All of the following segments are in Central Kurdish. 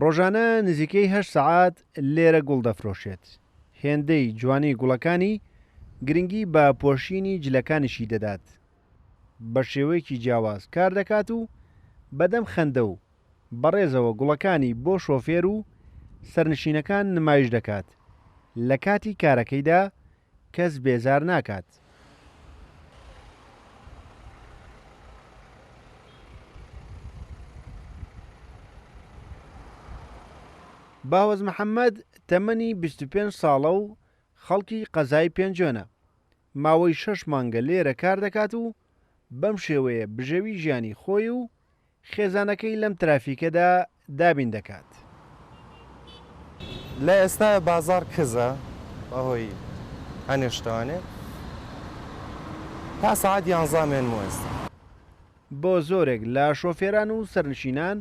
ڕۆژانە نزیکەی 8 سەعات لێرە گوڵ دەفرۆشێت. هێندەی جوانی گوڵەکانی گرنگی بە پۆشینی جلەکانیشی دەدات. بە شێوەیەکی جیاواز کار دەکات و بەدەم خەندە و بەڕێزەوە گوڵەکانی بۆ شۆفێر و سەرنشینەکان نمایش دەکات. لە کاتی کارەکەیدا کەس بێزار ناکات. باوەز محەممەد تەمەنی 25 ساڵە و خەڵکی قەزای پێنجۆنە. ماوەی 6 مانگە لێرە کار دەکات و بەم شێوەیە بژێوی ژیانی خۆی و خێزانەکەی لەم ترافیکەدا دابین دەکات. لە ئێستا بازار کزە بەهۆی هەنێشتوانێ تا سعات 11 مێنمەوە ئێستا. بۆ زۆرێک لە شۆفێران و سەرنشینان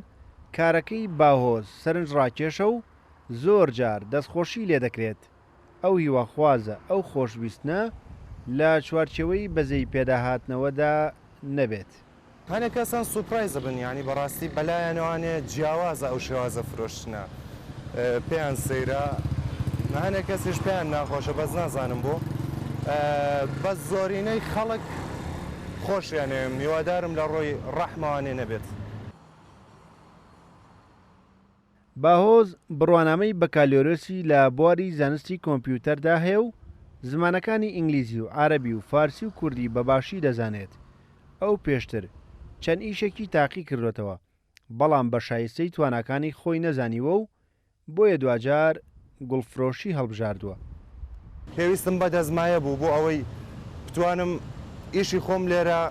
کارەکەی باهۆز سەرنج ڕاکێشە و زۆر جار دەستخۆشی لێ دەکرێت. ئەو هیواخوازە ئەو خۆشویستنە لە چوارچێوەی بەزەی پێداهاتنەوەدا نەبێت. هەنێک کەسان سوپرایزە بن ینی بەڕاستی بەلایەنەوانێ جیاوازە ئەو شێوازە فرۆشتنە پێیان سەیرە هەنێک کەسیش پێیان ناخۆشە بەس نازانم بۆ بە زۆرینەی خەڵک خۆشیانێ میوادارم لە ڕۆی ڕەحمەوانێ نەبێت. باهۆز بڕوانامەی بەکالۆرسی لە بواری زانستی کۆمپیوتەردا هەیە و زمانەکانی ئینگلیزی و عەرەبی و فارسی و کوردی بەباشی دەزانێت. ئەو پێشتر چەند ئیشێکی تاقی کردوێتەوە بەڵام بە شایستەی تواناکانی خۆی نەزانیوە و بۆیە دوجار گوڵفرۆشی هەڵبژاردووە. پێویستم بە دەزمایە بوو بۆ ئەوەی بتوانم ئیشی خۆم لێرە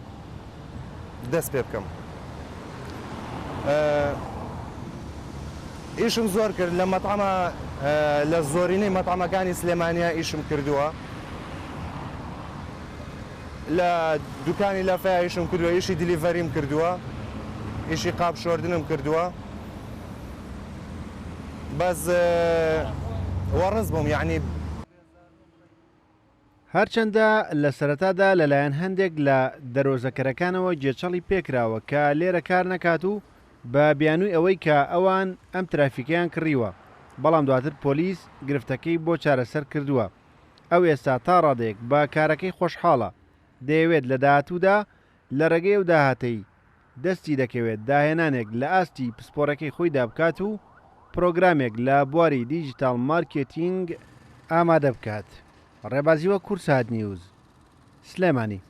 دەست پێ بکەم. ئیشم زۆر کرد لە مەتعەمە لە زۆرینەی مەتعەمەکانی سلێمانیا ئیشم کردووە. لە دوکانی لەفەیە ئیشم کردووە، ئیشی دیلیڤەریم کردووە، ئیشی قاپ شۆردنم کردووە. بەس وەڕز بووم یعنی هەرچەندە لە سەرەتادا لەلایەن هەندێک لە دەرۆزەکەرەکانەوە جێچەڵی پێکراوە کە لێرە کار نەکات و بە بیانووی ئەوەی کە ئەوان ئەم ترافیکیان کڕیوە، بەڵام دواتر پۆلیس گرفتەکەی بۆ چارەسەر کردووە. ئەو ئێستا تا ڕادێک بە کارەکەی خۆشحاڵە، دەیەوێت لە داهاتوودا لە ڕێگەی و داهاتەی دەستی دەکەوێت داهێنانێک لە ئاستی پسپۆرەکەی خۆی دابکات و پرۆگرامێک لە بواری دیجیتال مارکێتینگ ئامادە بکات. ڕێبازیوە کورسات نیوز سلێمانی.